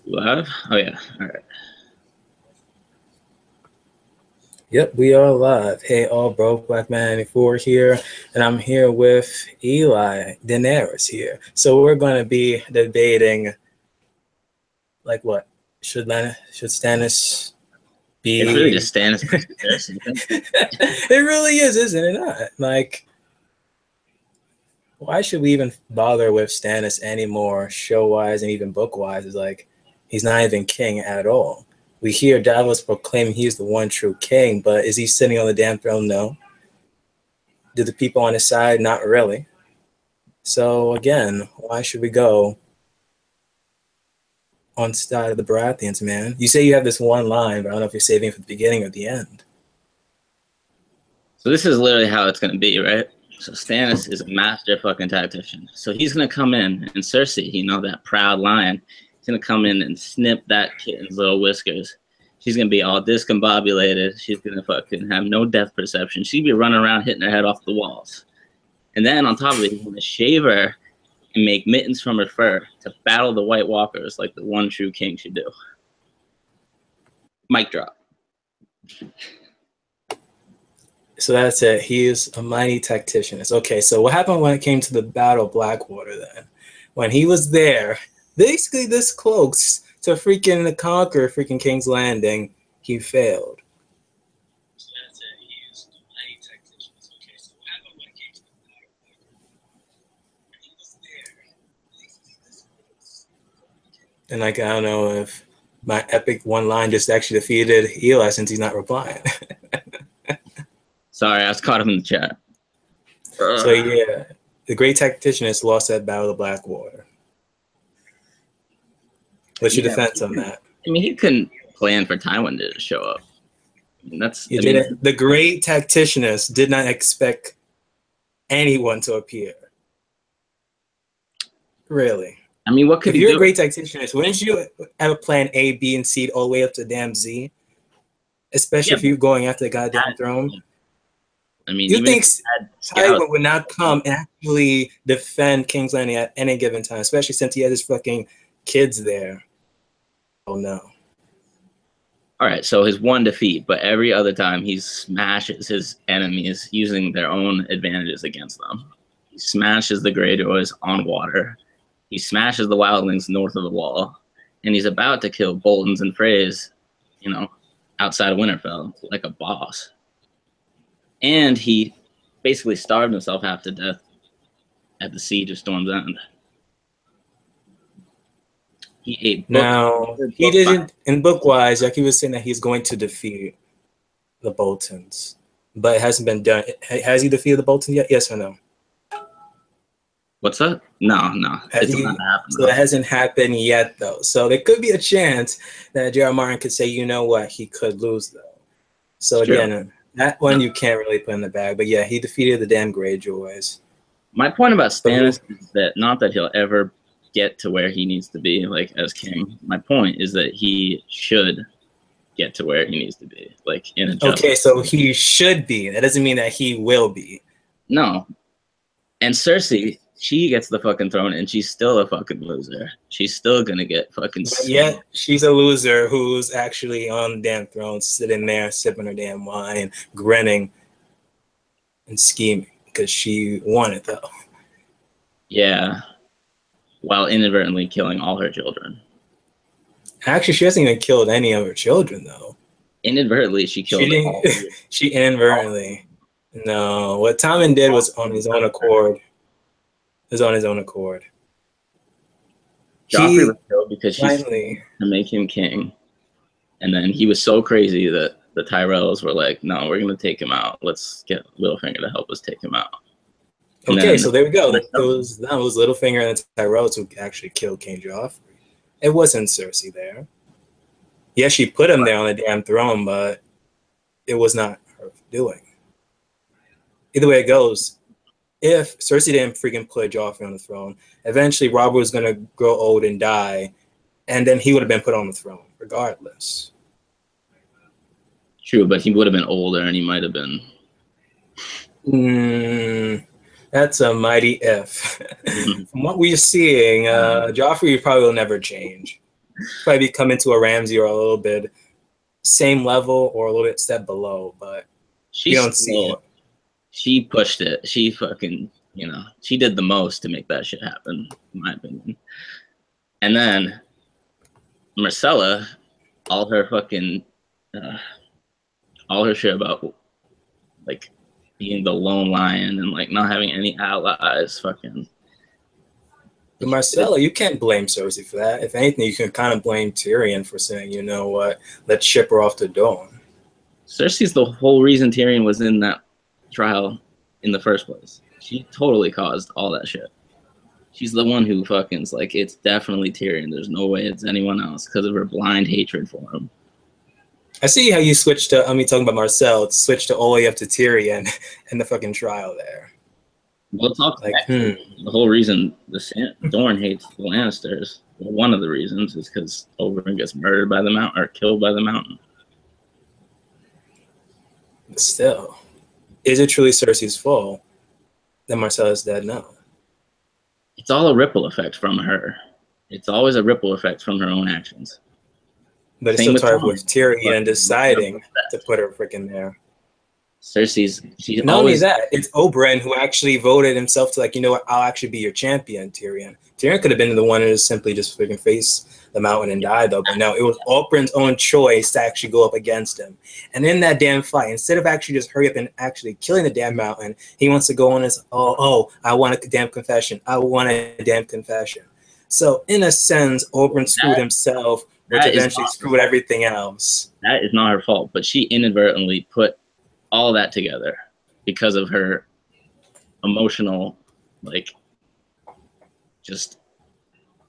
Live? Oh yeah. All right. Yep, we are live. Hey, all broke Black Man 94 here, and I'm here with Eli Daenerys here. So we're going to be debating, like, what should Stannis be? It's really just Stannis versus Cersei. It really is, isn't it? Not like, why should we even bother with Stannis anymore, show-wise and even book-wise? Is like he's not even king at all. We hear Davos proclaim he's the one true king, but is he sitting on the damn throne? No. Do the people on his side? Not really. So again, why should we go on side of the Baratheons, man? You say you have this one line, but I don't know if you're saving it for the beginning or the end. So this is literally how it's gonna be, right? So Stannis is a master fucking tactician. So he's gonna come in, and Cersei, you know, that proud lion, he's gonna come in and snip that kitten's little whiskers. She's gonna be all discombobulated. She's gonna fucking have no depth perception. She'd be running around hitting her head off the walls. And then on top of it, he's gonna shave her and make mittens from her fur to battle the White Walkers like the one true king should do. Mic drop. So that's it. He is a mighty tactician. It's okay. So what happened when it came to the Battle of Blackwater then? When he was there, basically this close to freaking conquer freaking King's Landing, he failed. So that's it. He is a mighty tactician. It's okay. So what happened when it came to the Battle of Blackwater? When he was there, basically this close. And like, I don't know if my epic one line just actually defeated Eli since he's not replying. Sorry, I was caught up in the chat. So yeah, the great tactician has lost that Battle of Blackwater. What's your defense on that? I mean, he couldn't plan for Tywin to show up. I mean, the great tacticianist did not expect anyone to appear. Really? I mean, what could if you're a great tacticianist, wouldn't you have a plan A, B, and C all the way up to damn Z? Especially if you're going after the goddamn throne. I mean, you think Tywin would not come and actually defend King's Landing at any given time, especially since he has his fucking kids there? Oh no. All right, so his one defeat, but every other time he smashes his enemies using their own advantages against them. He smashes the Greyjoys on water. He smashes the wildlings north of the wall, and he's about to kill Boltons and Freys, you know, outside of Winterfell, like a boss. And he basically starved himself half to death at the Siege of Storm's End. He ate he didn't, in book-wise, like he was saying that he's going to defeat the Boltons, but it hasn't been done. Has he defeated the Boltons yet? Yes or no? What's that? No. It's not happening. So it hasn't happened yet, though. So there could be a chance that J.R. Martin could say, you know what, he could lose, though. So again, that one you can't really put in the bag. But yeah, he defeated the damn Greyjoys. My point about Stannis is that not that he'll ever get to where he needs to be, like, as king. My point is that he should get to where he needs to be, like, in a justice. Okay, so he should be. That doesn't mean that he will be. No. And Cersei, she gets the fucking throne, and she's still a fucking loser. She's still gonna get fucking. But yet she's a loser who's actually on the damn throne, sitting there sipping her damn wine, grinning, and scheming because she won it, though. Yeah, while inadvertently killing all her children. Actually, she hasn't even killed any of her children, though. Inadvertently, she killed them all. She inadvertently. No, what Tommen did was on his own accord. Joffrey was killed because she to make him king, and then he was so crazy that the Tyrells were like, "No, we're gonna take him out. Let's get Littlefinger to help us take him out." And okay, so there we go. That was Littlefinger and the Tyrells who actually killed King Joffrey. It wasn't Cersei there. Yes, she put him there on the damn throne, but it was not her doing. Either way it goes, if Cersei didn't freaking put Joffrey on the throne, eventually Robert was going to grow old and die, and then he would have been put on the throne, regardless. True, but he would have been older, and he might have been... That's a mighty if. From what we're seeing, Joffrey probably will never change. Probably be coming to a Ramsey or a little bit same level or a little bit step below, but you don't see it. She pushed it. She fucking, you know, she did the most to make that shit happen, in my opinion. And then Marcella, all her fucking, all her shit about like being the lone lion and like not having any allies, fucking. But Marcella, you can't blame Cersei for that. If anything, you can kind of blame Tyrion for saying, you know what, let's ship her off to Dawn. Cersei's the whole reason Tyrion was in that trial in the first place. She totally caused all that shit. She's the one who fucking's like, it's definitely Tyrion. There's no way it's anyone else because of her blind hatred for him. I see how you switched to, I mean, talking about Marcel, switched to all the way up to Tyrion and the fucking trial there. Well, it's all like the whole reason Dorne hates the Lannisters. Well, one of the reasons is because Oberyn gets murdered by the mountain or killed by the mountain. But still, is it truly Cersei's fault that Marcella's dead? No. It's all a ripple effect from her. It's always a ripple effect from her own actions. But it's still tied with Tyrion deciding to put her freaking there. Cersei's, not only that, it's Oberyn who actually voted himself to like, you know what, I'll actually be your champion, Tyrion. Tyrion could have been the one who simply just freaking face the mountain and die though, but no, it was Oberyn's own choice to actually go up against him. And in that damn fight, instead of actually just hurry up and actually killing the damn mountain, he wants to go on his, I want a damn confession. I want a damn confession. So in a sense, Oberyn screwed himself, which eventually screwed everything else. That is not her fault, but she inadvertently put all that together because of her emotional, like, just,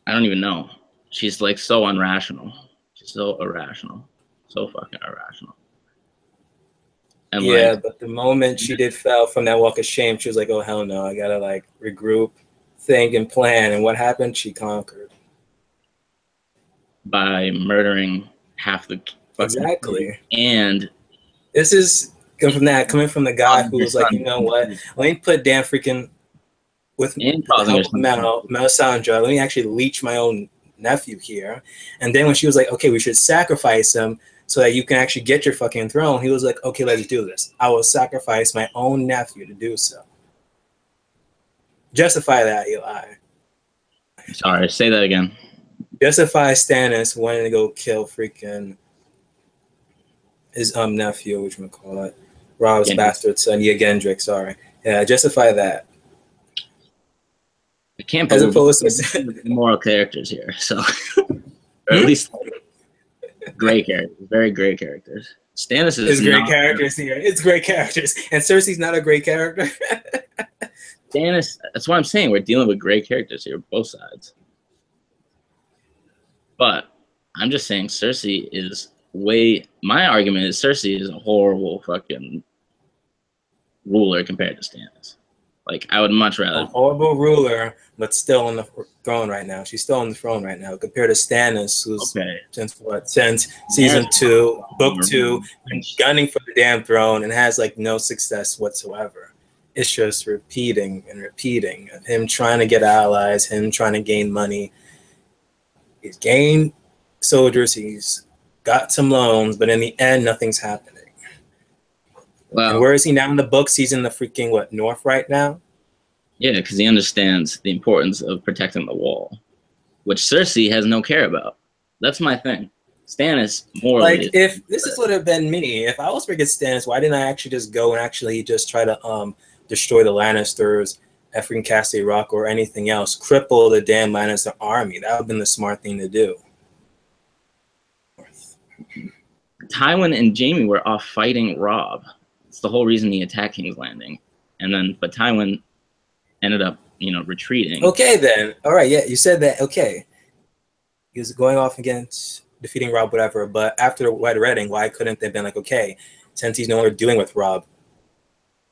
I don't even know. She's like so unrational. She's so irrational. So fucking irrational. And yeah, like, but the moment she did fell from that walk of shame, she was like, oh, hell no, I gotta like regroup, think, and plan. And what happened? She conquered. By murdering half the exactly. And this is coming from the guy who was like, you know what? Let me put damn freaking with Melisandre. Let me actually leech my own nephew here. And then when she was like, okay, we should sacrifice him so that you can actually get your fucking throne, he was like, okay, let's do this. I will sacrifice my own nephew to do so. Justify that, Eli. Sorry, say that again. Justify Stannis wanting to go kill freaking his nephew, which we call it, Rob's bastard son, Gendrick. Sorry, yeah, justify that. I can't believe as opposed to moral characters here, so or at least great characters, very great characters. Stannis is great characters here. It's great characters, and Cersei's not a great character. Stannis, that's what I'm saying. We're dealing with great characters here, both sides. But I'm just saying Cersei is my argument is Cersei is a horrible fucking ruler compared to Stannis. Like, I would much rather... A horrible ruler, but still on the throne right now. She's still on the throne right now compared to Stannis, who's since season 2, book 2, been gunning for the damn throne and has like no success whatsoever. It's just repeating and repeating of him trying to get allies, him trying to gain money. He's gained soldiers, he's got some loans, but in the end, nothing's happening. Wow. And where is he now in the books? He's in the freaking, north right now? Yeah, because he understands the importance of protecting the wall, which Cersei has no care about. That's my thing. Stannis, morally... Like, if this is what would have been me, if I was freaking Stannis, why didn't I actually just go and actually just try to destroy the Lannisters, freaking Castle Rock, or anything else? Cripple the damn Lannister army. That would have been the smart thing to do. Tywin and Jaime were off fighting Robb. It's the whole reason he attacked King's Landing. But Tywin ended up, retreating. Okay, then. All right, yeah, you said that. Okay. He was going off against defeating Robb, whatever. But after the Red Wedding, why couldn't they have been like, okay, since he's no longer dealing with Robb,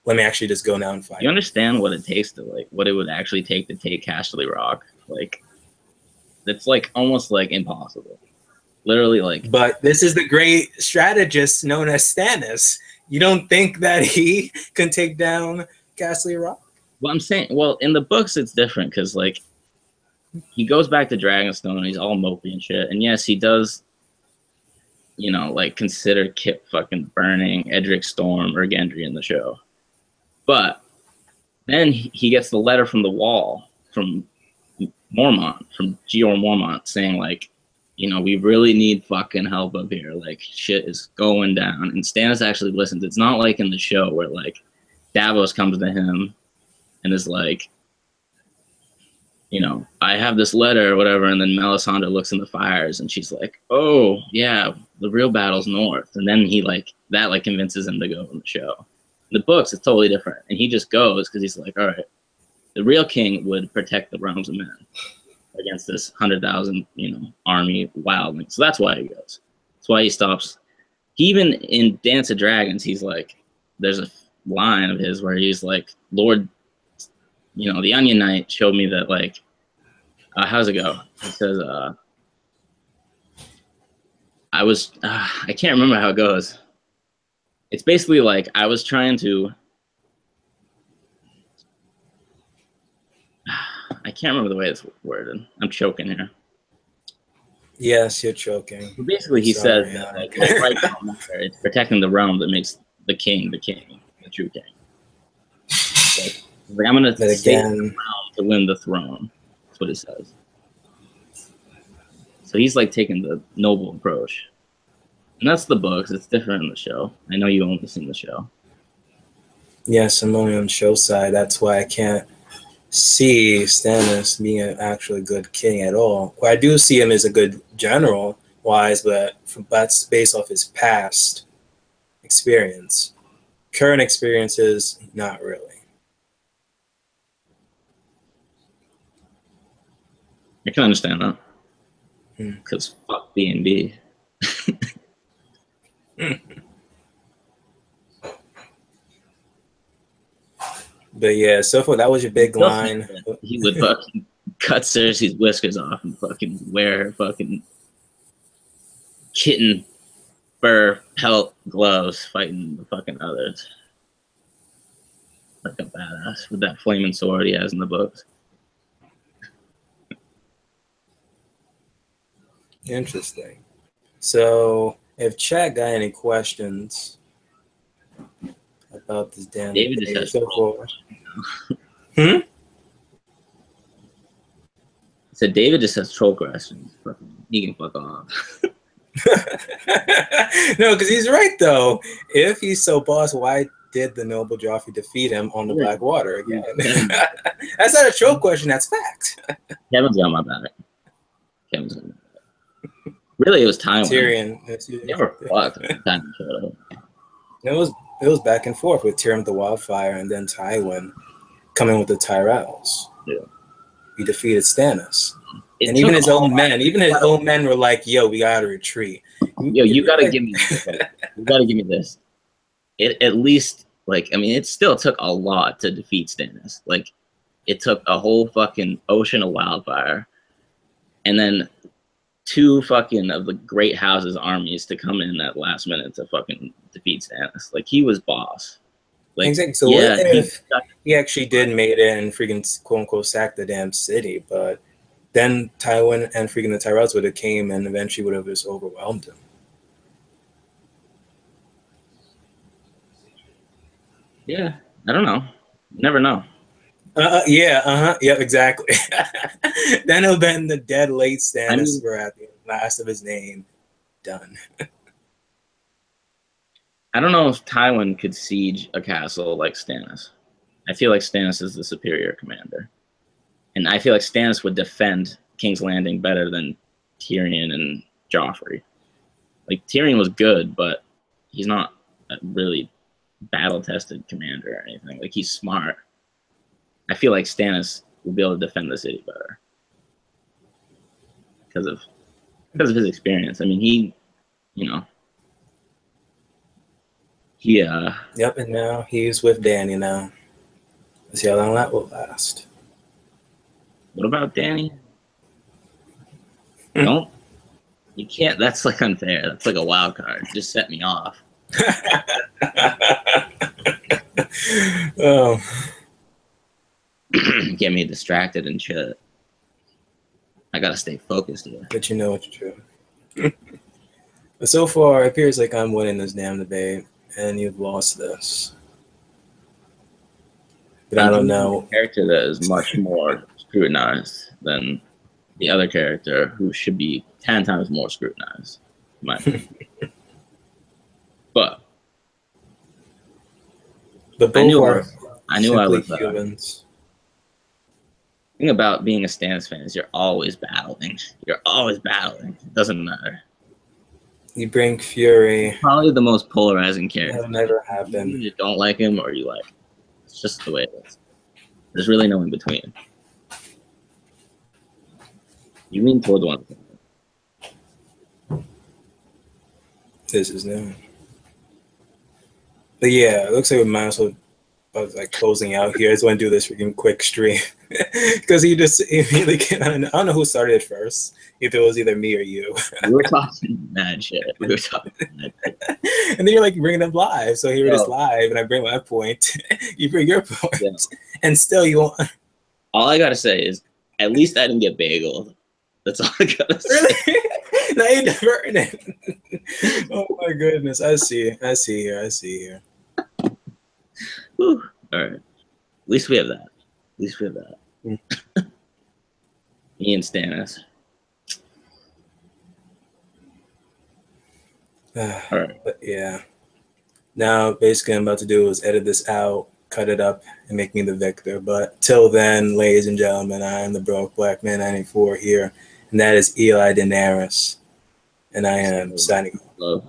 let me actually just go now and fight. You understand what it takes to, what it would actually take to take Castle Rock? It's almost impossible. Literally, But this is the great strategist known as Stannis. You don't think that he can take down Castle Rock? Well, I'm saying, in the books it's different because he goes back to Dragonstone and he's all mopey and shit. And yes, he does, you know, like consider Kip fucking burning Edric Storm or Gendry in the show. But then he gets the letter from the Wall from Mormont, from George Mormont, saying like, you know, we really need fucking help up here. Like shit is going down. And Stannis actually listens. It's not like in the show where like Davos comes to him and is like, you know, I have this letter or whatever, and then Melisandre looks in the fires and she's like, oh yeah, the real battle's north. And then he like that like convinces him to go in the show. In the books, it's totally different. And he just goes because he's like, all right, the real king would protect the realms of men against this 100,000, you know, army wildling. So that's why he goes. That's why he stops. He even in Dance of Dragons, he's like, there's a line of his where he's like, Lord, you know, the Onion Knight showed me that like, how's it go? It says, I can't remember how it goes. It's basically like I was trying to, I can't remember the way it's worded. I'm choking here. Yes, you're choking. But basically, he says that like, right now, it's protecting the realm that makes the king, the true king. Like I'm going to save the realm to win the throne. That's what it says. So he's like taking the noble approach. And that's the books. It's different in the show. I know you only seen the show. Yes, I'm only on the show side. That's why I can't see Stannis being an actually good king at all. Well, I do see him as a good general wise, but that's based off his past experience. Current experiences, not really. I can understand that. Because fuck B&B. But yeah, so far that was your big line. He would fucking cut Cersei's whiskers off and fucking wear fucking kitten fur pelt gloves fighting the fucking others. Like a badass with that flaming sword he has in the books. Interesting. So if chat got any questions about this damn David just has so far. So David just has troll questions. He can fuck off. No, because he's right though. If he's so boss, why did the noble Joffrey defeat him on the Blackwater again? That's not a troll question. That's fact. Kevin's got my back. Kevin's got my back. Really, it was Tywin. Tyrion. Never fucked at the time he showed up. It was back and forth with Tyrion with the wildfire and then Tywin coming with the Tyrells. Yeah. He defeated Stannis. And even his own men were like, yo, we gotta retreat. Yo, you gotta give me this. You gotta give me this. It at least, like, I mean, it still took a lot to defeat Stannis. Like, it took a whole fucking ocean of wildfire. And then 2 fucking of the great houses' armies to come in at last minute to fucking defeat Stannis. Like, he was boss. Like, exactly. So yeah, what if he actually did made it and freaking quote unquote sacked the damn city, but then Tywin and freaking the Tyrells would have came and eventually would have just overwhelmed him. Yeah, I don't know. Never know. Yeah, exactly. Then it'll been the dead late Stannis Baratheon, last of his name, done. I don't know if Tywin could siege a castle like Stannis. I feel like Stannis is the superior commander. And I feel like Stannis would defend King's Landing better than Tyrion and Joffrey. Like, Tyrion was good, but he's not a really battle-tested commander or anything. Like, he's smart. I feel like Stannis will be able to defend the city better. Because of his experience. I mean, he, you know, Yep, and now he's with Dany now. Let's see how long that will last. What about Dany? Don't. You can't. That's like unfair. That's like a wild card. Just set me off. Oh. Get me distracted and shit. I gotta stay focused here. But you know it's true. But so far, it appears like I'm winning this damn debate, and you've lost this. But I don't know. A character that is much more scrutinized than the other character, who should be 10 times more scrutinized. But both I knew are I was humans. The thing about being a Stannis fan is you're always battling. You're always battling. It doesn't matter. You bring fury. Probably the most polarizing character. That'll never happen. You don't like him or you like him. It's just the way it is. There's really no in between. You lean toward one thing. This is new. But yeah, it looks like we might as well like closing out here. I just want to do this freaking quick stream because he immediately came on. I don't know who started first. If it was either me or you. We were talking mad shit. And then you're like bringing up live. So here it is live, and I bring my point. You bring your point, and still you won't. All I gotta say is, at least I didn't get bageled. That's all I gotta say. Really? Now you're diverting it. Oh my goodness! I see here. Whew. All right. At least we have that. Me and Stannis. All right. But yeah. Now, basically, I'm about to do is edit this out, cut it up, and make me the victor. But till then, ladies and gentlemen, I am the broke black man 94 here, and that is Eli Daenerys, and I am signing off.